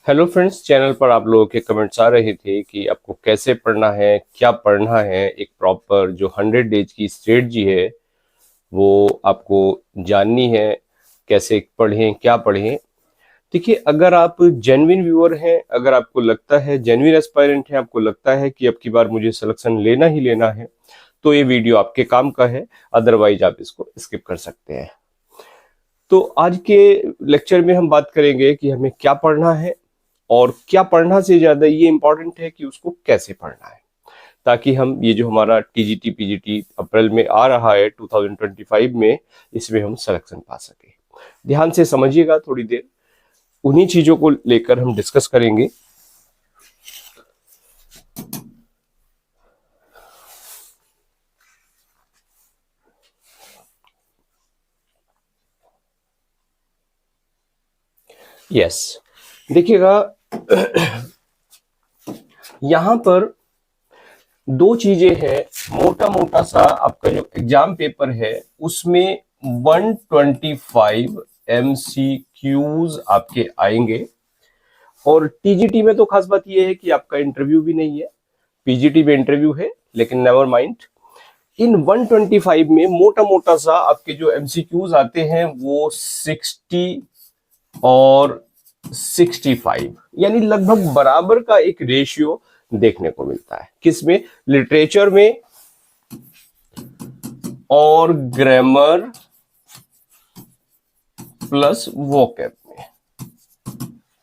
Hello friends, channel पर आप लोगों के कमेंट्स आ रहे थे कि आपको कैसे पढ़ना है, क्या पढ़ना है। एक प्रॉपर जो 100 डेज की स्ट्रेटजी है वो आपको जाननी है। कैसे पढ़ें, क्या पढ़ें। देखिए, अगर आप जेन्युइन व्यूअर हैं, अगर आपको लगता है, जेन्युइन एस्पायरेंट है, आपको लगता है कि अब की बार मुझे सिलेक्शन लेना ही लेना है, तो ये वीडियो आपके काम का है। अदरवाइज आप इसको स्किप कर सकते हैं। तो आज के लेक्चर में हम बात करेंगे कि हमें क्या पढ़ना है, और क्या पढ़ना से ज्यादा ये इंपॉर्टेंट है कि उसको कैसे पढ़ना है, ताकि हम ये जो हमारा टीजीटी पीजीटी अप्रैल में आ रहा है 2025 में, इसमें हम सिलेक्शन पा सके। ध्यान से समझिएगा, थोड़ी देर उन्हीं चीजों को लेकर हम डिस्कस करेंगे। यस, देखिएगा, यहां पर दो चीजें हैं। मोटा मोटा सा आपका जो एग्जाम पेपर है उसमें 125 MCQs आपके आएंगे। और टीजीटी में तो खास बात यह है कि आपका इंटरव्यू भी नहीं है, पीजीटी में इंटरव्यू है, लेकिन नेवर माइंड। इन 125 में मोटा मोटा सा आपके जो एमसीक्यूज आते हैं वो 60 और 65, यानी लगभग बराबर का एक रेशियो देखने को मिलता है। किसमें? लिटरेचर में और ग्रामर प्लस वोकैब में।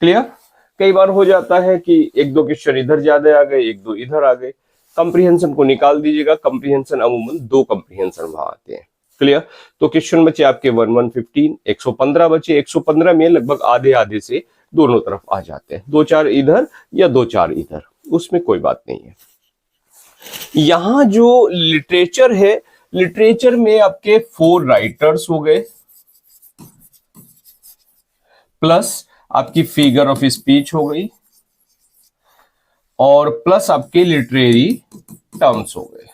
क्लियर? कई बार हो जाता है कि एक दो क्वेश्चन इधर ज्यादा आ गए, एक दो इधर आ गए। कंप्रीहेंशन को निकाल दीजिएगा, कंप्रीहेंशन अमूमन दो कंप्रीहेंशन वहां आते हैं। क्लियर? तो क्वेश्चन बचे आपके 1115, 115 बचे। 115 में लगभग आधे आधे से दोनों तरफ आ जाते हैं, दो चार इधर या दो चार इधर, उसमें कोई बात नहीं है। यहां जो लिटरेचर है, लिटरेचर में आपके 4 राइटर्स हो गए, प्लस आपकी फिगर ऑफ स्पीच हो गई, और प्लस आपके लिटरेरी टर्म्स हो गए।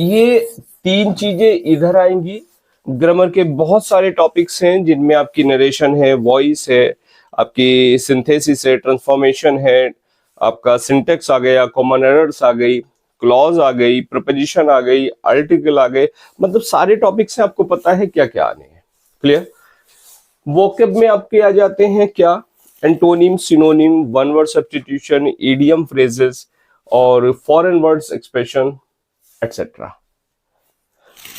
ये तीन चीजें इधर आएंगी। ग्रामर के बहुत सारे टॉपिक्स हैं जिनमें आपकी नरेशन है, वॉइस है, आपकी सिंथेसिस है, ट्रांसफॉर्मेशन है, आपका सिंटेक्स आ गया, कॉमन एरर्स आ गई, क्लॉज आ गई, प्रपोजिशन आ गई, आर्टिकल आ गए। मतलब सारे टॉपिक्स हैं, आपको पता है क्या क्या आने हैं। क्लियर? वोकैब में आपके आ जाते हैं क्या? Antonym, synonym, one word substitution, idiom phrases, और फॉरेन वर्ड्स एक्सप्रेशन, एक्सेट्रा।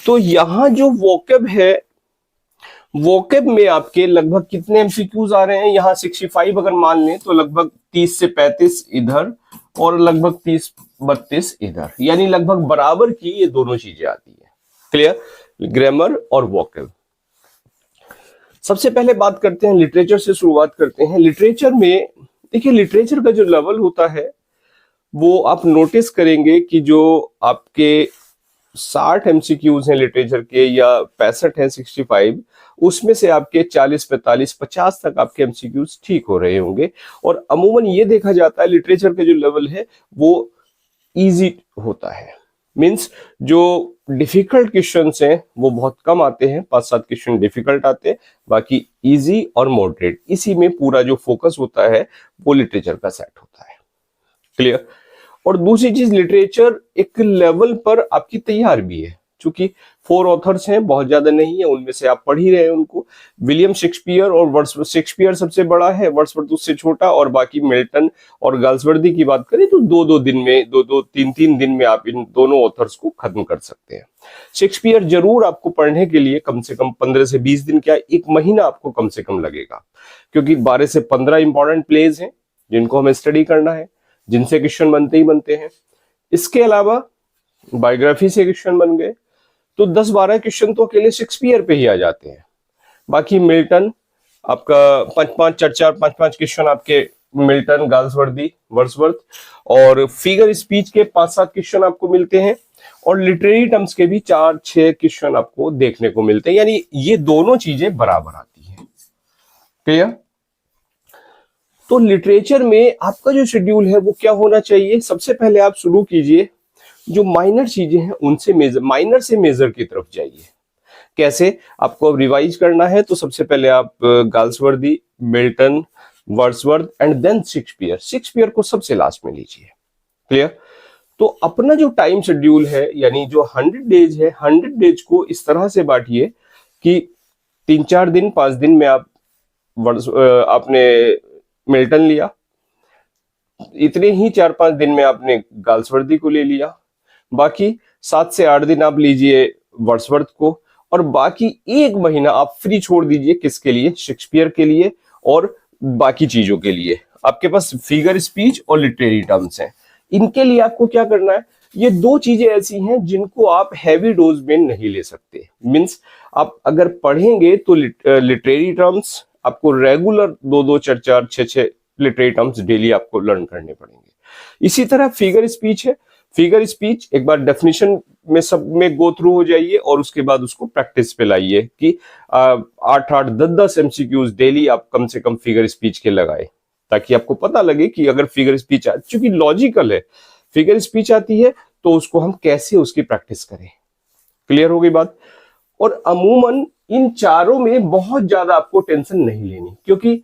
तो यहां जो वोकैब है, वोकैब में आपके लगभग कितने एमसीक्यूज आ रहे हैं? यहां 65 अगर मान लें तो लगभग 30 से 35 इधर, और लगभग 30-32 इधर, यानी लगभग बराबर की ये दोनों चीजें आती है। क्लियर? ग्रामर और वोकैब। सबसे पहले बात करते हैं, लिटरेचर से शुरुआत करते हैं। लिटरेचर में देखिए, लिटरेचर का जो लेवल होता है वो आप नोटिस करेंगे कि जो आपके 60 एमसीक्यूज हैं लिटरेचर के, या 65 हैं, 65, उसमें से आपके 40, 45, 50 तक आपके एमसीक्यूज ठीक हो रहे होंगे। और अमूमन ये देखा जाता है लिटरेचर का जो लेवल है वो इजी होता है। मींस जो डिफिकल्ट क्वेश्चंस हैं वो बहुत कम आते हैं, 5-7 क्वेश्चन डिफिकल्ट आते हैं, बाकी इजी और मॉडरेट, इसी में पूरा जो फोकस होता है वो लिटरेचर का सेट होता है। क्लियर? और दूसरी चीज, लिटरेचर एक लेवल पर आपकी तैयार भी है, क्योंकि 4 ऑथर्स हैं, बहुत ज्यादा नहीं है, उनमें से आप पढ़ ही रहे हैं उनको। विलियम शेक्सपियर और वर्ड्सवर्थ। शेक्सपियर सबसे बड़ा है, वर्ड्सवर्थ उससे छोटा, और बाकी मिल्टन और गाल्सवर्दी की बात करें तो 2-2 दिन में, 2-2, 3-3 दिन में आप इन दोनों ऑथर्स को खत्म कर सकते हैं। शेक्सपियर जरूर आपको पढ़ने के लिए कम से कम 15 से 20 दिन, क्या 1 महीना आपको कम से कम लगेगा, क्योंकि 12 से 15 इंपॉर्टेंट प्लेज हैं जिनको हमें स्टडी करना है, जिनसे क्वेश्चन बनते ही बनते हैं। इसके अलावा बायोग्राफी से क्वेश्चन बन गए तो 10-12 क्वेश्चन तो अकेले शेक्सपियर पे ही आ जाते हैं। बाकी मिल्टन आपका 5-5, 4-4, 5-5 क्वेश्चन आपके मिल्टन, गाल्सवर्दी, वर्ड्सवर्थ, और फिगर स्पीच के 5-7 क्वेश्चन आपको मिलते हैं, और लिटरेरी टर्म्स के भी 4-6 क्वेश्चन आपको देखने को मिलते हैं। यानी ये दोनों चीजें बराबर आती हैं। क्लियर? तो लिटरेचर में आपका जो शेड्यूल है वो क्या होना चाहिए? सबसे पहले आप शुरू कीजिए, जो माइनर चीजें हैं उनसे माइनर से मेजर की तरफ जाइए। कैसे? आपको अब रिवाइज करना है तो सबसे पहले आप Galsworthy, Milton, Wordsworth and then Shakespeare. Shakespeare को सबसे लास्ट में लीजिए। क्लियर? तो अपना जो टाइम शेड्यूल है, यानी जो 100 डेज है, 100 डेज को इस तरह से बांटिए कि 3-4 दिन 5 दिन में आपने मिल्टन लिया, इतने ही 4-5 दिन में आपने गाल्सवर्दी को ले लिया, बाकी 7 से 8 दिन आप लीजिए वर्ड्सवर्थ को, और बाकी 1 महीना आप फ्री छोड़ दीजिए किसके लिए? शेक्सपियर के लिए और बाकी चीजों के लिए। आपके पास फिगर स्पीच और लिटरेरी टर्म्स हैं, इनके लिए आपको क्या करना है? ये 2 चीजें ऐसी हैं जिनको आप हैवी डोज में नहीं ले सकते। मीन्स आप अगर पढ़ेंगे तो लिटरेरी टर्म्स आपको रेगुलर 2-2, 4-4, 6-6 लिटरेरी टर्म्स डेली आपको लर्न करने पड़ेंगे। इसी तरह फिगर स्पीच है। फिगर स्पीच एक बार डेफिनेशन में सब में गो थ्रू हो जाइए और उसके बाद उसको प्रैक्टिस पे लाइए कि 8-8, 10-10 एमसीक्यूज डेली आप कम से कम फिगर स्पीच के लगाए, ताकि आपको पता लगे कि अगर फिगर स्पीच चूंकि लॉजिकल है, फिगर स्पीच आती है तो उसको हम कैसे उसकी प्रैक्टिस करें। क्लियर हो गई बात? और अमूमन इन चारों में बहुत ज्यादा आपको टेंशन नहीं लेनी, क्योंकि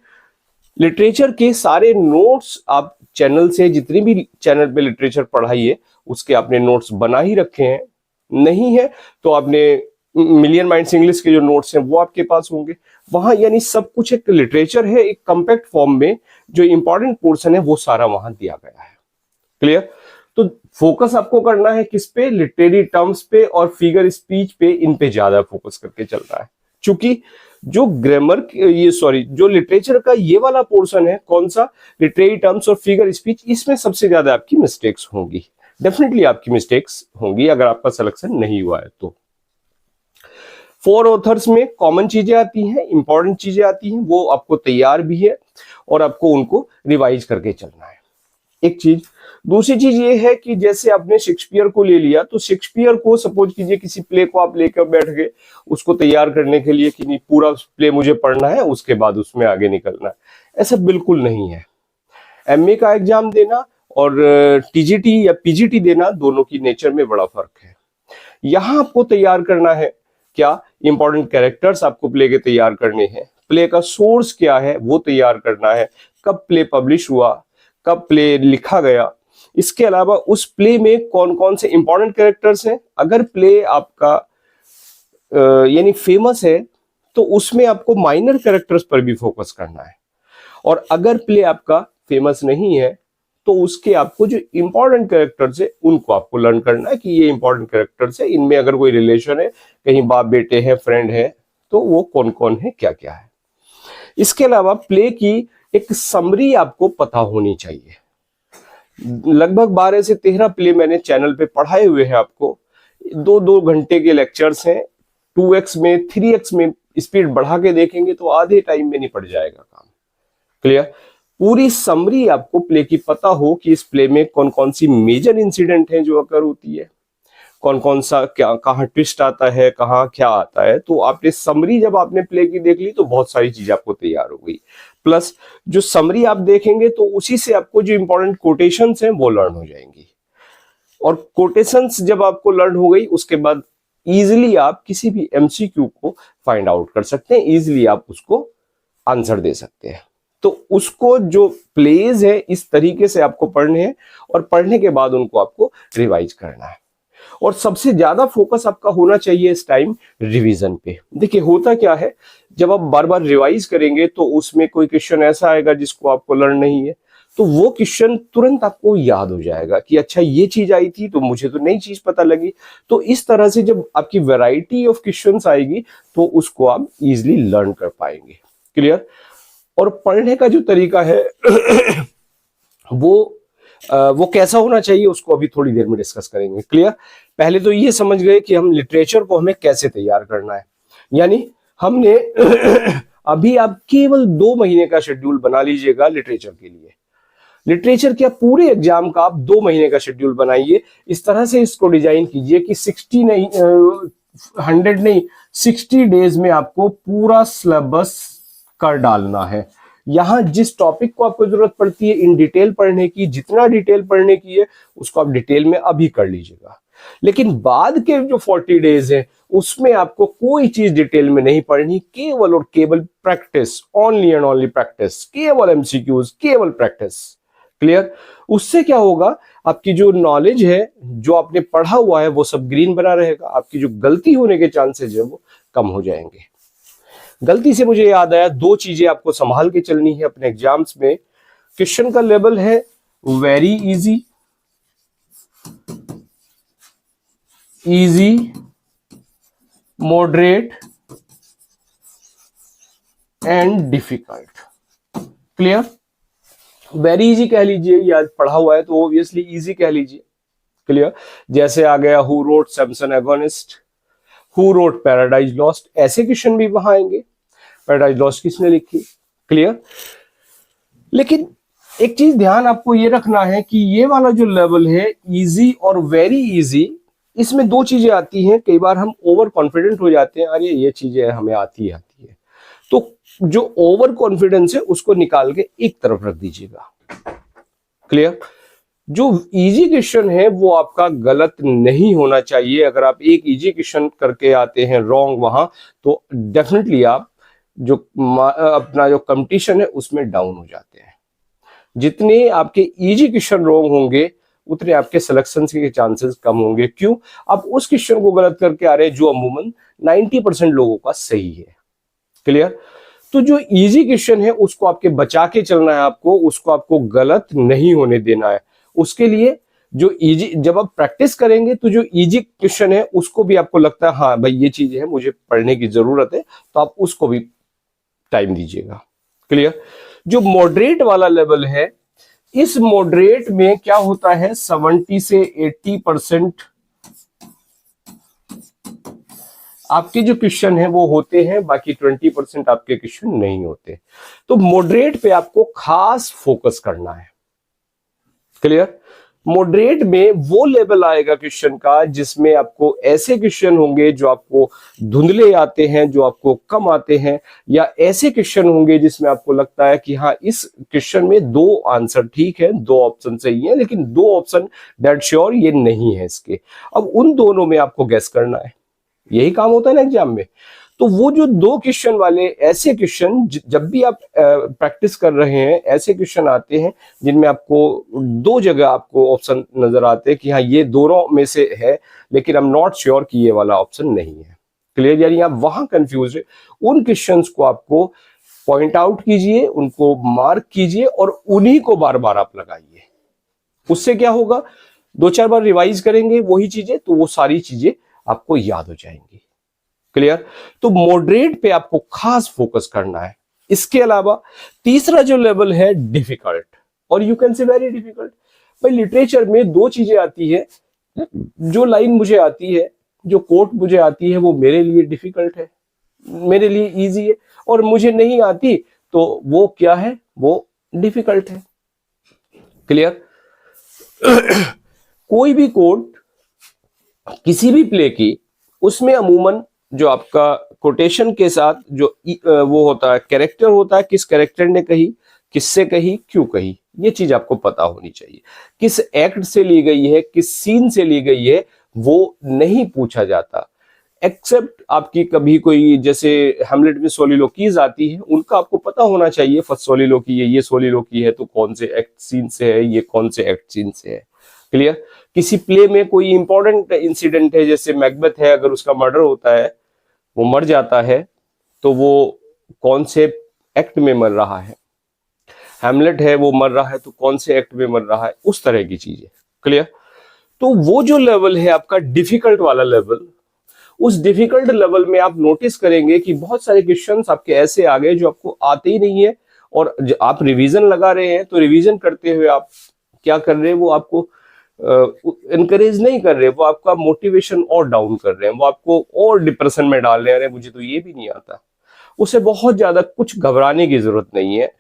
लिटरेचर के सारे नोट्स आप चैनल से, जितनी भी चैनल पे लिटरेचर पढ़ाई है उसके आपने नोट्स बना ही रखे हैं। नहीं है तो आपने मिलियन माइंड्स इंग्लिश के जो नोट्स हैं वो आपके पास होंगे वहां, यानी सब कुछ एक लिटरेचर है, एक कंपैक्ट फॉर्म में जो इंपॉर्टेंट पोर्शन है वो सारा वहां दिया गया है। क्लियर? तो फोकस आपको करना है किस पे? लिटरेरी टर्म्स पे और फिगर स्पीच पे, इन पे ज्यादा फोकस करके चल रहा है। चूंकि जो जो लिटरेचर का ये वाला पोर्शन है, कौन सा? लिटरेरी टर्म्स और फिगर स्पीच, इसमें सबसे ज्यादा आपकी मिस्टेक्स होंगी। डेफिनेटली आपकी मिस्टेक्स होंगी अगर आपका सिलेक्शन नहीं हुआ है तो। 4 ऑथर्स में कॉमन चीजें आती हैं, इंपॉर्टेंट चीजें आती हैं, वो आपको तैयार भी है और आपको उनको रिवाइज करके चलना है, एक चीज। दूसरी चीज ये है कि जैसे आपने शेक्सपियर को ले लिया, तो शेक्सपियर को सपोज कीजिए किसी प्ले को आप लेकर बैठ गए उसको तैयार करने के लिए कि नहीं पूरा प्ले मुझे पढ़ना है उसके बाद उसमें आगे निकलना है, ऐसा बिल्कुल नहीं है। एमए का एग्जाम देना और टीजीटी या पीजीटी देना, दोनों की नेचर में बड़ा फर्क है। यहां आपको तैयार करना है क्या? इंपॉर्टेंट कैरेक्टर्स आपको प्ले के तैयार करने हैं, प्ले का सोर्स क्या है वो तैयार करना है, कब प्ले पब्लिश हुआ, कब प्ले लिखा गया, इसके अलावा उस प्ले में कौन कौन से इंपॉर्टेंट कैरेक्टर्स हैं। अगर प्ले आपका यानी फेमस है तो उसमें आपको माइनर कैरेक्टर्स पर भी फोकस करना है, और अगर प्ले आपका फेमस नहीं है तो उसके आपको जो इंपॉर्टेंट कैरेक्टर्स है उनको आपको लर्न करना है कि ये इंपॉर्टेंट कैरेक्टर्स है, इनमें अगर कोई रिलेशन है, कहीं बाप बेटे हैं, फ्रेंड है, तो वो कौन कौन है, क्या क्या है। इसके अलावा प्ले की एक समरी आपको पता होनी चाहिए। लगभग 12 से 13 प्ले मैंने चैनल पे पढ़ाए हुए हैं आपको, 2-2 घंटे के लेक्चर्स हैं, 2x में 3x में स्पीड बढ़ा के देखेंगे तो आधे टाइम में निपट जाएगा काम। क्लियर? पूरी समरी आपको प्ले की पता हो कि इस प्ले में कौन कौन सी मेजर इंसिडेंट है जो अकर होती है, कौन कौन सा क्या, कहाँ ट्विस्ट आता है, कहाँ क्या आता है। तो आपने समरी जब आपने प्ले की देख ली तो बहुत सारी चीजें आपको तैयार हो गई। प्लस जो समरी आप देखेंगे तो उसी से आपको जो इंपॉर्टेंट कोटेशंस हैं वो लर्न हो जाएंगी, और कोटेशंस जब आपको लर्न हो गई उसके बाद इजिली आप किसी भी एमसीक्यू को फाइंड आउट कर सकते हैं, इजिली आप उसको आंसर दे सकते हैं। तो उसको जो प्लेज है इस तरीके से आपको पढ़ने हैं, और पढ़ने के बाद उनको आपको रिवाइज करना है, और सबसे ज्यादा फोकस आपका होना चाहिए इस टाइम रिवीजन पे। देखिए होता क्या है, जब आप बार बार रिवाइज करेंगे तो उसमें कोई क्वेश्चन ऐसा आएगा जिसको आपको लर्न नहीं है, तो वो क्वेश्चन तुरंत आपको याद हो जाएगा कि अच्छा ये चीज आई थी तो मुझे तो नई चीज पता लगी। तो इस तरह से जब आपकी वैरायटी ऑफ क्वेश्चंस आएगी तो उसको आप इजिली लर्न कर पाएंगे। क्लियर? और पढ़ने का जो तरीका है वो कैसा होना चाहिए उसको अभी थोड़ी देर में डिस्कस करेंगे। क्लियर? पहले तो ये समझ गए कि हम लिटरेचर को हमें कैसे तैयार करना है, यानी हमने अभी आप केवल 2 महीने का शेड्यूल बना लीजिएगा लिटरेचर के लिए। लिटरेचर के पूरे एग्जाम का आप 2 महीने का शेड्यूल बनाइए, इस तरह से इसको डिजाइन कीजिए कि 60 नहीं 100 नहीं 60 डेज में आपको पूरा सिलेबस कर डालना है। यहां जिस टॉपिक को आपको जरूरत पड़ती है इन डिटेल पढ़ने की, जितना डिटेल पढ़ने की है उसको आप डिटेल में अभी कर लीजिएगा, लेकिन बाद के जो 40 डेज हैं उसमें आपको कोई चीज डिटेल में नहीं पढ़नी, केवल और केवल practice, only and only practice, केवल एमसीक्यूज, केवल प्रैक्टिस। क्लियर? उससे क्या होगा, आपकी जो नॉलेज है, जो आपने पढ़ा हुआ है, वो सब ग्रीन बना रहेगा, आपकी जो गलती होने के चांसेस है वो कम हो जाएंगे। गलती से मुझे याद आया, दो चीजें आपको संभाल के चलनी है अपने एग्जाम्स में। क्वेश्चन का लेवल है very easy, easy, moderate and difficult. Clear? Very easy कह लीजिए, या पढ़ा हुआ है तो ऑब्वियसली इजी कह लीजिए। क्लियर? जैसे आ गया who wrote Samson agonist, who wrote paradise lost, ऐसे क्वेश्चन भी वहां आएंगे। पैराडाइज लॉस्ट किसने लिखी? क्लियर? लेकिन एक चीज ध्यान आपको ये रखना है कि ये वाला जो लेवल है इजी और वेरी इजी, इसमें दो चीजें आती हैं। कई बार हम ओवर कॉन्फिडेंट हो जाते हैं, अरे ये चीजें हमें आती है। तो जो ओवर कॉन्फिडेंस है उसको निकाल के एक तरफ रख दीजिएगा। क्लियर? जो इजी क्वेश्चन है वो आपका गलत नहीं होना चाहिए। अगर आप एक इजी क्वेश्चन करके आते हैं रॉन्ग वहां, तो डेफिनेटली आप जो अपना जो कंपटीशन है उसमें डाउन हो जाते हैं। जितने आपके इजी क्वेश्चन रॉन्ग होंगे उतने आपके सिलेक्शन के चांसेस कम होंगे। क्यों? आप उस क्वेश्चन को गलत करके आ रहे हैं जो अमूमन 90% लोगों का सही है। क्लियर? तो जो इजी क्वेश्चन है उसको आपके बचा के चलना है, उसको आपको गलत नहीं होने देना है। उसके लिए जो इजी, जब आप प्रैक्टिस करेंगे तो जो इजी क्वेश्चन है उसको भी आपको लगता है हाँ भाई ये चीज है, मुझे पढ़ने की जरूरत है, तो आप उसको भी टाइम दीजिएगा। क्लियर? जो मॉडरेट वाला लेवल है, इस मॉडरेट में क्या होता है, 70 से 80% आपके जो क्वेश्चन है वो होते हैं, बाकी 20% आपके क्वेश्चन नहीं होते। तो मॉडरेट पे आपको खास फोकस करना है। क्लियर? मॉडरेट में वो लेवल आएगा क्वेश्चन का जिसमें आपको ऐसे क्वेश्चन होंगे जो आपको धुंधले आते हैं, जो आपको कम आते हैं, या ऐसे क्वेश्चन होंगे जिसमें आपको लगता है कि हाँ इस क्वेश्चन में दो आंसर ठीक है, दो ऑप्शन सही है, लेकिन दो ऑप्शन दैट श्योर ये नहीं है इसके। अब उन दोनों में आपको गैस करना है, यही काम होता है ना एग्जाम में। तो वो जो दो क्वेश्चन वाले ऐसे क्वेश्चन, जब भी आप प्रैक्टिस कर रहे हैं, ऐसे क्वेश्चन आते हैं जिनमें आपको दो जगह आपको ऑप्शन नजर आते हैं कि हाँ ये दोनों में से है, लेकिन आई एम नॉट श्योर कि ये वाला ऑप्शन नहीं है। क्लियर? यानी आप वहां कंफ्यूज है, उन क्वेश्चंस को आपको पॉइंट आउट कीजिए, उनको मार्क कीजिए और उन्हीं को बार बार आप लगाइए। उससे क्या होगा, दो चार बार रिवाइज करेंगे वही चीजें तो वो सारी चीजें आपको याद हो जाएंगी। क्लियर? तो मॉडरेट पे आपको खास फोकस करना है। इसके अलावा तीसरा जो लेवल है डिफिकल्ट, और you can say very difficult. भाई लिटरेचर में दो चीजें आती है, जो लाइन मुझे आती है, जो कोट मुझे आती है वो मेरे लिए डिफिकल्ट है, मेरे लिए इजी है, और मुझे नहीं आती तो वो क्या है, वो डिफिकल्ट है। क्लियर? कोई भी कोट किसी भी प्ले की, उसमें अमूमन जो आपका कोटेशन के साथ जो वो होता है, कैरेक्टर होता है, किस कैरेक्टर ने कही, किससे कही, क्यों कही, ये चीज आपको पता होनी चाहिए। किस एक्ट से ली गई है, किस सीन से ली गई है, वो नहीं पूछा जाता। एक्सेप्ट आपकी कभी कोई, जैसे हैमलेट में सोलिलोकीज आती है, उनका आपको पता होना चाहिए, फर्स्ट सोलिलोकी है, ये सोलिलोकी है तो कौन से एक्ट सीन से है, ये कौन से एक्ट सीन से है। क्लियर? किसी प्ले में कोई इंपॉर्टेंट इंसिडेंट है, जैसे मैकबेथ है, अगर उसका मर्डर होता है, वो मर जाता है, तो वो कौन से एक्ट में मर रहा है। हैमलेट है, वो मर रहा है तो कौन से एक्ट में मर रहा है, उस तरह की चीजें। क्लियर? तो वो जो लेवल है आपका डिफिकल्ट वाला लेवल, उस डिफिकल्ट लेवल में आप नोटिस करेंगे कि बहुत सारे क्वेश्चंस आपके ऐसे आ गए जो आपको आते ही नहीं है, और आप रिवीजन लगा रहे हैं, तो रिवीजन करते हुए आप क्या कर रहे हैं, वो आपको इनकरेज नहीं कर रहे, वो आपका मोटिवेशन और डाउन कर रहे हैं, वो आपको और डिप्रेशन में डाल रहे हैं, अरे मुझे तो ये भी नहीं आता। उसे बहुत ज्यादा कुछ घबराने की जरूरत नहीं है।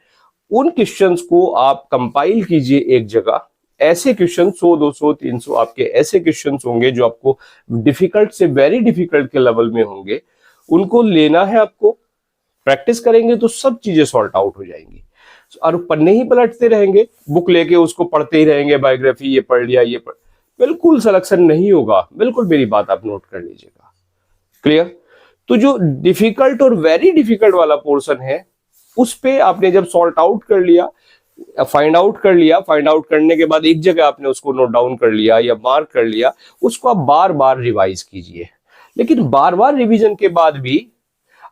उन क्वेश्चंस को आप कंपाइल कीजिए एक जगह। ऐसे क्वेश्चन 100, 200, 300 आपके ऐसे क्वेश्चंस होंगे जो आपको डिफिकल्ट से वेरी डिफिकल्ट के लेवल में होंगे, उनको लेना है आपको। प्रैक्टिस करेंगे तो सब चीजें सॉर्ट आउट हो जाएंगी। और पन्ने ही पलटते रहेंगे, बुक लेके उसको पढ़ते ही रहेंगे, बायोग्राफी ये पढ़ लिया, ये पढ़, बिल्कुल सिलेक्शन नहीं होगा। बिल्कुल मेरी बात आप नोट कर लीजिएगा। क्लियर? तो जो डिफिकल्ट और वेरी डिफिकल्ट वाला पोर्शन है, उस पे आपने जब सॉर्ट आउट कर लिया, फाइंड आउट कर लिया, फाइंड आउट करने के बाद एक जगह आपने उसको नोट डाउन कर लिया या मार्क कर लिया, उसको आप बार बार रिवाइज कीजिए। लेकिन बार बार रिवीजन के बाद भी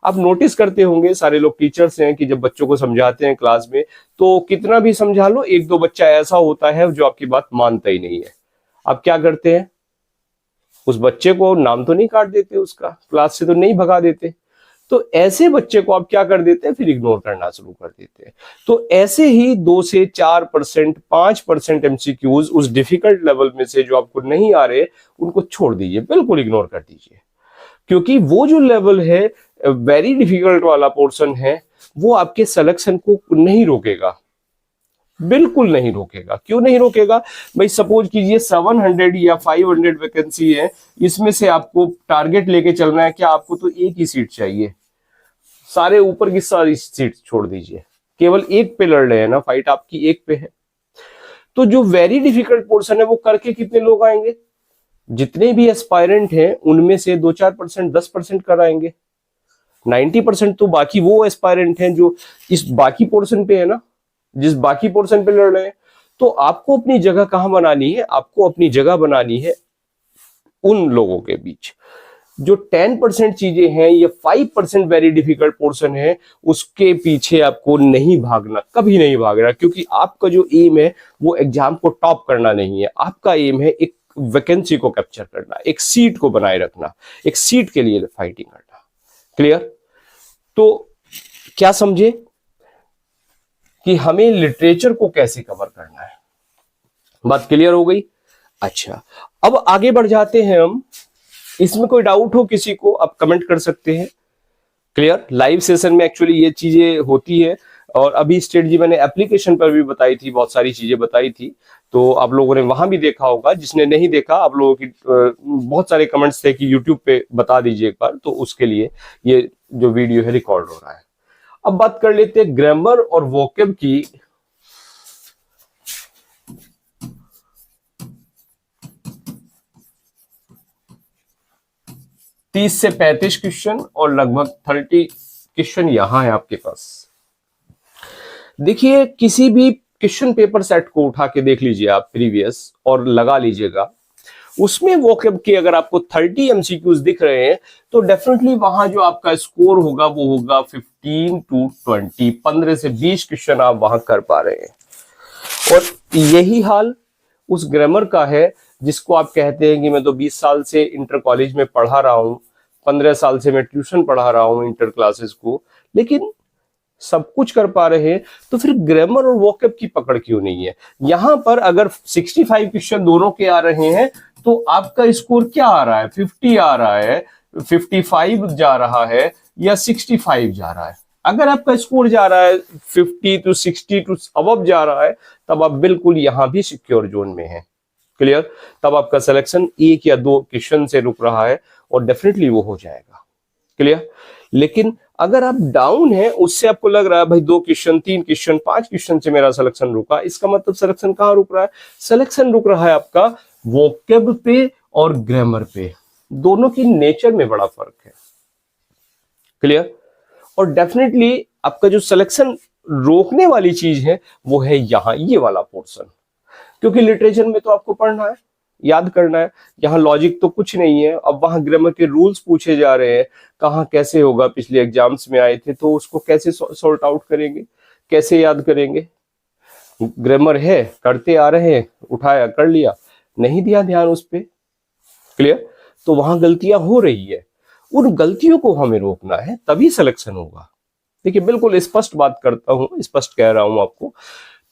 आप नोटिस करते होंगे, सारे लोग टीचर्स हैं कि जब बच्चों को समझाते हैं क्लास में, तो कितना भी समझा लो, एक दो बच्चा ऐसा होता है जो आपकी बात मानता ही नहीं है। आप क्या करते हैं, उस बच्चे को नाम तो नहीं काट देते, उसका क्लास से तो नहीं भगा देते, तो ऐसे बच्चे को आप क्या कर देते हैं, फिर इग्नोर करना शुरू कर देते हैं। तो ऐसे ही 2 से 4%, 5% एमसीक्यूज उस डिफिकल्ट लेवल में से जो आपको नहीं आ रहे, उनको छोड़ दीजिए, बिल्कुल इग्नोर कर दीजिए। क्योंकि वो जो लेवल है, वेरी डिफिकल्ट वाला पोर्शन है, वो आपके सिलेक्शन को नहीं रोकेगा, बिल्कुल नहीं रोकेगा। क्यों नहीं रोकेगा भाई? सपोज कीजिए 700 या 500 वैकेंसी है, इसमें से आपको टारगेट लेके चलना है, क्या आपको तो एक ही सीट चाहिए, सारे ऊपर की सारी सीट छोड़ दीजिए, केवल एक पे लड़ रहे हैं ना, फाइट आपकी एक पे है। तो जो वेरी डिफिकल्ट पोर्शन है, वो करके कितने लोग आएंगे? जितने भी एस्पायरेंट हैं उनमें से 2-4%, 10% कराएंगे। 90% तो बाकी वो एस्पायरेंट हैं जो इस बाकी पोर्शन पे है ना, जिस बाकी पोर्शन पे लड़ रहे हैं। तो आपको अपनी जगह कहां बनानी है? आपको अपनी जगह बनानी है उन लोगों के बीच। जो 10% चीजें हैं, ये 5% वेरी डिफिकल्ट पोर्शन है, उसके पीछे आपको नहीं भागना, कभी नहीं भागना। क्योंकि आपका जो एम है वो एग्जाम को टॉप करना नहीं है, आपका एम है एक वैकेंसी को कैप्चर करना, एक सीट को बनाए रखना, एक सीट के लिए फाइटिंग करना। क्लियर? तो क्या समझे कि हमें लिटरेचर को कैसे कवर करना है? बात क्लियर हो गई? अच्छा, अब आगे बढ़ जाते हैं हम। इसमें कोई डाउट हो किसी को, आप कमेंट कर सकते हैं। क्लियर? लाइव सेशन में एक्चुअली ये चीजें होती है, और अभी स्ट्रेटजी मैंने एप्लीकेशन पर भी बताई थी, बहुत सारी चीजें बताई थी, तो आप लोगों ने वहां भी देखा होगा। जिसने नहीं देखा, आप लोगों की बहुत सारे कमेंट्स थे कि यूट्यूब पे बता दीजिए एक बार, तो उसके लिए ये जो वीडियो है रिकॉर्ड हो रहा है। अब बात कर लेते हैं ग्रामर और वोकैब की। तीस से 35 क्वेश्चन और लगभग 30 क्वेश्चन यहां है आपके पास। देखिए, किसी भी क्वेश्चन पेपर सेट को उठा के देख लीजिए आप प्रीवियस, और लगा लीजिएगा, उसमें वोकैब के अगर आपको 30 एमसीक्यूज दिख रहे हैं, तो डेफिनेटली वहां जो आपका स्कोर होगा वो होगा 15 to 20, 15 से 20 क्वेश्चन आप वहां कर पा रहे हैं। और यही हाल उस ग्रामर का है जिसको आप कहते हैं कि मैं तो 20 साल से इंटर कॉलेज में पढ़ा रहा हूं, 15 साल से मैं ट्यूशन पढ़ा रहा हूं इंटर क्लासेस को, लेकिन सब कुछ कर पा रहे हैं। तो फिर ग्रामर और वोकैब की पकड़ क्यों नहीं है? यहां पर अगर 65 क्वेश्चन दोनों के आ रहे हैं, तो आपका स्कोर क्या आ रहा है? 50 आ रहा है, 55 जा रहा है, या 65 जा रहा है? अगर आपका स्कोर जा रहा है 50 to 60 to अबव जा रहा है, तब आप बिल्कुल यहां भी सिक्योर जोन में है। क्लियर? तब आपका सिलेक्शन 1 या 2 क्वेश्चन से रुक रहा है, और डेफिनेटली वो हो जाएगा। क्लियर? लेकिन अगर आप डाउन है, उससे आपको लग रहा है भाई 2 क्वेश्चन, 3 क्वेश्चन, 5 क्वेश्चन से मेरा सिलेक्शन रुका, इसका मतलब सिलेक्शन कहां रुक रहा है? सिलेक्शन रुक रहा है आपका वोकैब पे और ग्रामर पे। दोनों की नेचर में बड़ा फर्क है। क्लियर? और डेफिनेटली आपका जो सिलेक्शन रोकने वाली चीज है वो है यहां, ये वाला पोर्शन। क्योंकि लिटरेचर में तो आपको पढ़ना है, याद करना है, यहाँ लॉजिक तो कुछ नहीं है। अब वहां ग्रामर के रूल्स पूछे जा रहे हैं, कहाँ कैसे होगा, पिछले एग्जाम्स में आए थे, तो उसको कैसे सॉर्ट आउट करेंगे, कैसे याद करेंगे? ग्रामर है, करते आ रहे हैं, उठाया कर लिया, नहीं दिया ध्यान उस पर। क्लियर? तो वहां गलतियां हो रही है, उन गलतियों को हमें रोकना है, तभी सिलेक्शन होगा। देखिए, बिल्कुल स्पष्ट बात करता हूं, स्पष्ट कह रहा हूं आपको।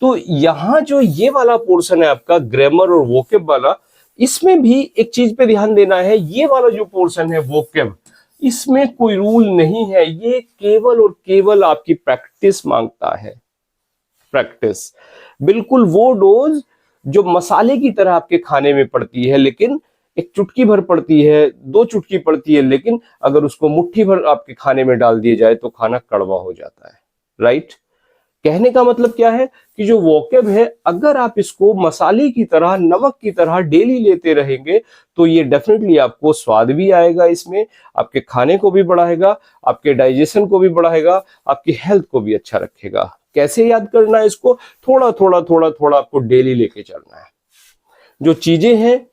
तो यहां जो ये वाला पोर्शन है आपका ग्रामर और वोकैब वाला, इसमें भी एक चीज पे ध्यान देना है। ये वाला जो पोर्शन है वोकैब, इसमें कोई रूल नहीं है, ये केवल और केवल आपकी प्रैक्टिस मांगता है। प्रैक्टिस, बिल्कुल वो डोज जो मसाले की तरह आपके खाने में पड़ती है, लेकिन एक चुटकी भर पड़ती है, 2 चुटकी पड़ती है, लेकिन अगर उसको मुट्ठी भर आपके खाने में डाल दिया जाए तो खाना कड़वा हो जाता है। राइट? कहने का मतलब क्या है कि जो वोकैब है, अगर आप इसको मसाले की तरह, नमक की तरह डेली लेते रहेंगे तो ये डेफिनेटली आपको स्वाद भी आएगा, इसमें आपके खाने को भी बढ़ाएगा, आपके डाइजेशन को भी बढ़ाएगा, आपकी हेल्थ को भी अच्छा रखेगा। कैसे याद करना है इसको? थोड़ा थोड़ा थोड़ा थोड़ा आपको डेली लेके चलना है जो चीजें हैं।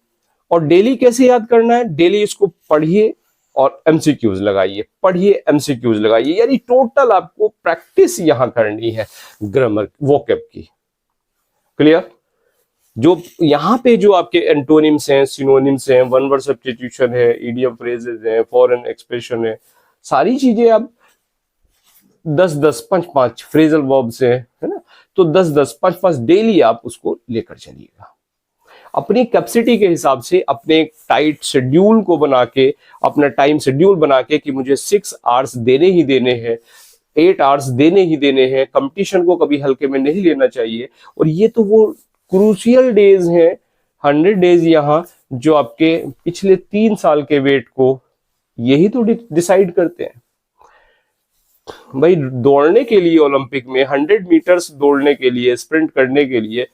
और डेली कैसे याद करना है? डेली इसको पढ़िए और एमसीक्यूज लगाइए, पढ़िए एमसीक्यूज लगाइए, यानी टोटल आपको प्रैक्टिस यहां करनी है ग्रामर वोकैब की। क्लियर? जो यहां पे जो आपके एंटोनिम्स हैं, सिनोनिम्स हैं, वन वर्ड सब्स्टिट्यूशन है, इडियम फ्रेजेस हैं, फॉरेन एक्सप्रेशन है, सारी चीजें आप 10-10 5-5 फ्रेजल वर्ब्स है ना, तो 10-10 5-5 डेली आप उसको लेकर चलिएगा। अपनी कैपेसिटी के हिसाब से अपने टाइट शेड्यूल को बना के, अपना टाइम शेड्यूल बना के कि मुझे 6 आवर्स देने ही देने हैं, 8 आवर्स देने ही देने हैं, कंपटीशन को कभी हल्के में नहीं लेना चाहिए। और ये तो वो क्रूशियल डेज हैं, 100 डेज यहाँ, जो आपके पिछले 3 साल के वेट को यही तो डिसाइड करते हैं। भाई दौड़ने के लिए ओलंपिक में 100 मीटर्स दौड़ने के लिए, स्प्रिंट करने के लिए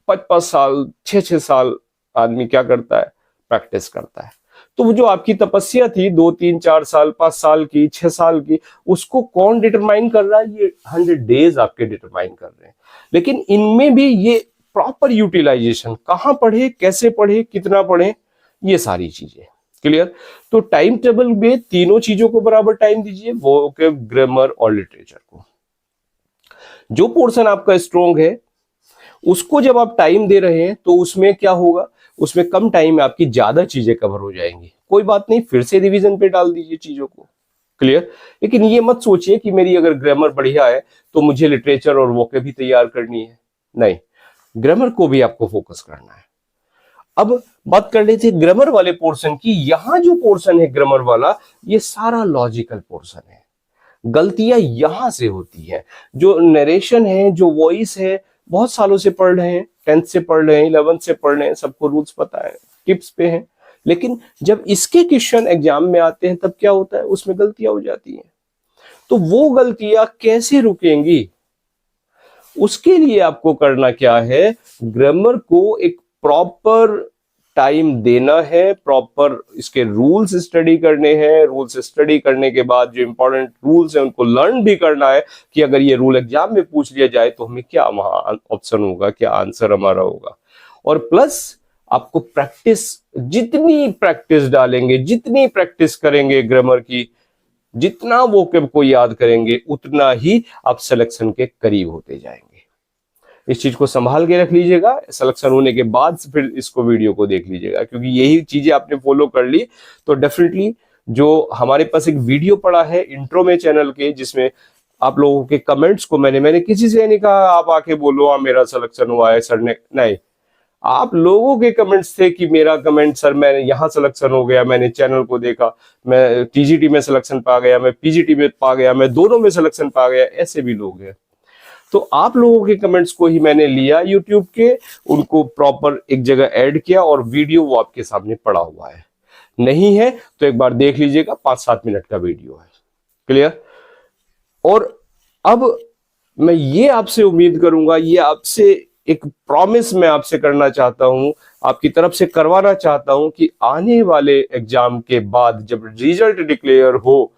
5-5 साल 6-6 साल आदमी क्या करता है? प्रैक्टिस करता है। तो वो जो आपकी तपस्या थी 2-3-4 साल 5 साल की 6 साल की, उसको कौन डिटरमाइन कर रहा है? ये 100 डेज आपके डिटरमाइन कर रहे हैं। लेकिन इनमें भी ये प्रॉपर यूटिलाइजेशन, कहां पढ़े, कैसे पढ़े, कितना पढ़े, ये सारी चीजें। क्लियर? तो टाइम टेबल में तीनों चीजों को बराबर टाइम दीजिए, वोकैब, ग्रामर और लिटरेचर को। जो पोर्शन आपका स्ट्रॉन्ग है उसको जब आप टाइम दे रहे हैं तो उसमें क्या होगा? उसमें कम टाइम में आपकी ज्यादा चीजें कवर हो जाएंगी। कोई बात नहीं, फिर से रिवीजन पे डाल दीजिए चीजों को। क्लियर? लेकिन ये मत सोचिए कि मेरी अगर ग्रामर बढ़िया है तो मुझे लिटरेचर और वोकैब भी तैयार करनी है। नहीं, ग्रामर को भी आपको फोकस करना है। अब बात कर लेते हैं ग्रामर वाले पोर्शन की। यहां जो पोर्शन है ग्रामर वाला, ये सारा लॉजिकल पोर्शन है। गलतियां यहां से होती है। जो नरेशन है, जो वॉइस है, बहुत सालों से पढ़ रहे हैं, 10th से पढ़ रहे हैं, 11th से पढ़ रहे हैं, सबको रूल्स पता है, टिप्स पे हैं। लेकिन जब इसके क्वेश्चन एग्जाम में आते हैं तब क्या होता है? उसमें गलतियां हो जाती हैं। तो वो गलतियां कैसे रुकेंगी? उसके लिए आपको करना क्या है? ग्रामर को एक प्रॉपर टाइम देना है, प्रॉपर इसके रूल्स स्टडी करने हैं। रूल्स स्टडी करने के बाद जो इंपॉर्टेंट रूल्स हैं उनको लर्न भी करना है कि अगर ये रूल एग्जाम में पूछ लिया जाए तो हमें क्या वहां ऑप्शन होगा, क्या आंसर हमारा होगा। और प्लस आपको प्रैक्टिस, जितनी प्रैक्टिस डालेंगे, जितनी प्रैक्टिस करेंगे ग्रामर की, जितना वोकैब को याद करेंगे, उतना ही आप सिलेक्शन के करीब होते जाएंगे। इस चीज को संभाल के रख लीजिएगा। सिलेक्शन होने के बाद फिर इसको वीडियो को देख लीजिएगा, क्योंकि यही चीजें आपने फॉलो कर ली तो डेफिनेटली जो हमारे पास एक वीडियो पड़ा है इंट्रो में चैनल के, जिसमें आप लोगों के कमेंट्स को मैंने किसी से नहीं कहा आप आके बोलो हाँ मेरा सिलेक्शन हुआ है सर ने, नहीं, आप लोगों के कमेंट्स थे कि मेरा कमेंट सर मैंने यहाँ सिलेक्शन हो गया, मैंने चैनल को देखा, मैं टीजीटी में सिलेक्शन पा गया, मैं पीजीटी में पा गया, मैं दोनों में सिलेक्शन पा गया। ऐसे भी लोग हैं। तो आप लोगों के कमेंट्स को ही मैंने लिया यूट्यूब के, उनको प्रॉपर एक जगह ऐड किया और वीडियो वो आपके सामने पड़ा हुआ है। नहीं है तो एक बार देख लीजिएगा, 5-7 मिनट का वीडियो है। क्लियर? और अब मैं ये आपसे उम्मीद करूंगा, ये आपसे एक प्रॉमिस मैं आपसे करना चाहता हूं, आपकी तरफ से करवाना चाहता हूं कि आने वाले एग्जाम के बाद जब रिजल्ट डिक्लेयर हो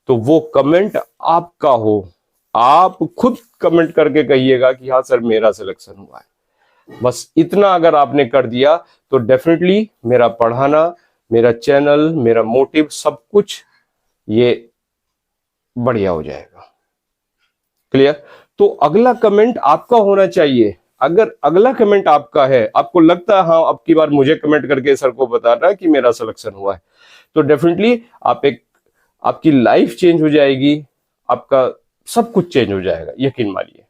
तो वो कमेंट आपका हो। आप खुद कमेंट करके कहिएगा कि हाँ सर मेरा सिलेक्शन हुआ है। बस इतना अगर आपने कर दिया तो डेफिनेटली मेरा पढ़ाना, मेरा चैनल, मेरा मोटिव, सब कुछ ये बढ़िया हो जाएगा। क्लियर? तो अगला कमेंट आपका होना चाहिए। अगर अगला कमेंट आपका है, आपको लगता है हाँ अब की बार मुझे कमेंट करके सर को बताना है कि मेरा सिलेक्शन हुआ है, तो डेफिनेटली आपकी लाइफ चेंज हो जाएगी, आपका सब कुछ चेंज हो जाएगा। यकीन मानिए,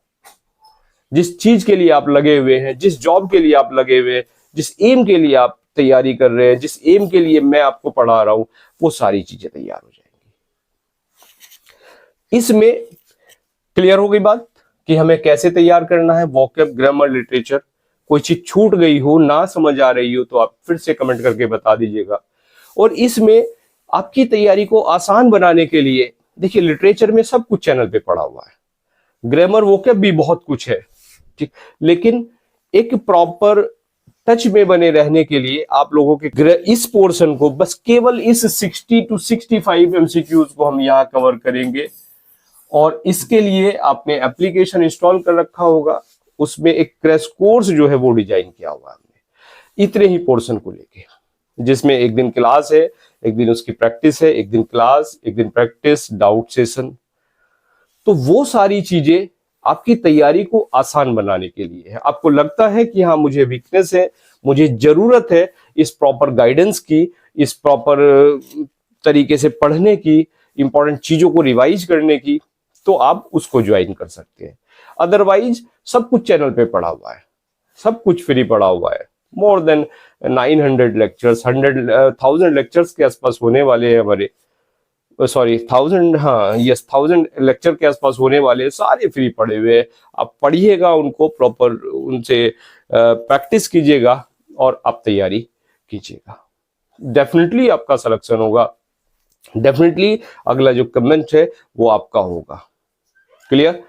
जिस चीज के लिए आप लगे हुए हैं, जिस जॉब के लिए आप लगे हुए हैं, जिस एम के लिए आप तैयारी कर रहे हैं, जिस एम के लिए मैं आपको पढ़ा रहा हूं, वो सारी चीजें तैयार हो जाएंगी। इसमें क्लियर हो गई बात कि हमें कैसे तैयार करना है वोकैब, ग्रामर, लिटरेचर। कोई चीज छूट गई हो, ना समझ आ रही हो तो आप फिर से कमेंट करके बता दीजिएगा। और इसमें आपकी तैयारी को आसान बनाने के लिए देखिए, लिटरेचर में सब कुछ चैनल पे पड़ा हुआ है। ग्रामर वो क्या भी बहुत कुछ है, ठीक, लेकिन एक प्रॉपर टच में बने रहने के लिए आप लोगों के इस पोर्शन को बस केवल इस 60 to 65 एमसीक्यूज को हम यहाँ कवर करेंगे। और इसके लिए आपने एप्लीकेशन इंस्टॉल कर रखा होगा, उसमें एक क्रैश कोर्स जो है वो डिजाइन किया हुआ है हमने इतने ही पोर्शन को लेके, जिसमें एक दिन क्लास है, एक दिन उसकी प्रैक्टिस है, एक दिन क्लास, एक दिन प्रैक्टिस, डाउट सेशन। तो वो सारी चीजें आपकी तैयारी को आसान बनाने के लिए है। आपको लगता है कि हाँ मुझे वीकनेस है, मुझे जरूरत है इस प्रॉपर गाइडेंस की, इस प्रॉपर तरीके से पढ़ने की, इंपॉर्टेंट चीजों को रिवाइज करने की, तो आप उसको ज्वाइन कर सकते हैं। अदरवाइज सब कुछ चैनल पे पड़ा हुआ है, सब कुछ फ्री पड़ा हुआ है। मोर देन 900 लेक्चर्स, 1000 लेक्चर्स के आसपास होने वाले हैं हमारे, सॉरी 1000, हाँ यस 1000 लेक्चर के आसपास होने वाले, सारे फ्री पड़े हुए हैं। आप पढ़िएगा उनको, प्रॉपर उनसे प्रैक्टिस कीजिएगा और आप तैयारी कीजिएगा। डेफिनेटली आपका सिलेक्शन होगा, डेफिनेटली अगला जो कमेंट है वो आपका होगा। क्लियर?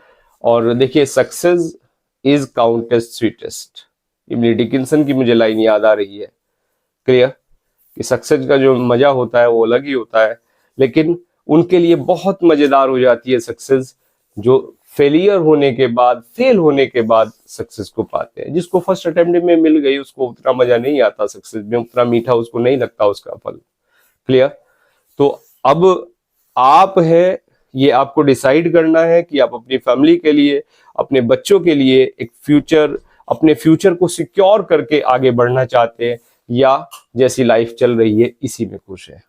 और देखिए, success is counted sweetest, ibn Dickinson की मुझे लाइन याद आ रही है। क्लियर? कि सक्सेस का जो मजा होता है वो अलग ही होता है, लेकिन उनके लिए बहुत मजेदार हो जाती है सक्सेस जो फेलियर होने के बाद, फेल होने के बाद सक्सेस को पाते हैं। जिसको फर्स्ट अटेम्प्ट में मिल गई उसको उतना मजा नहीं आता सक्सेस में, उतना मीठा उसको नहीं लगता उसका फल। क्लियर? तो अब आप है, ये आपको डिसाइड करना है कि आप अपनी फैमिली के लिए, अपने बच्चों के लिए एक फ्यूचर, अपने फ्यूचर को सिक्योर करके आगे बढ़ना चाहते हैं, या जैसी लाइफ चल रही है इसी में खुश है।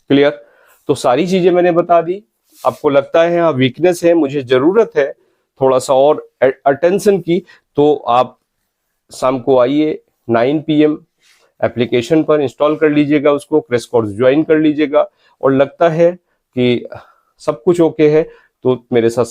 क्लियर? तो सारी चीजें मैंने बता दी। आपको लगता है हाँ वीकनेस है, मुझे जरूरत है थोड़ा सा और अटेंशन की, तो आप शाम को आइए 9 PM एप्लीकेशन पर इंस्टॉल कर लीजिएगा, उसको क्रैश कोर्स ज्वाइन कर लीजिएगा, और लगता है कि सब कुछ ओके है तो मेरे साथ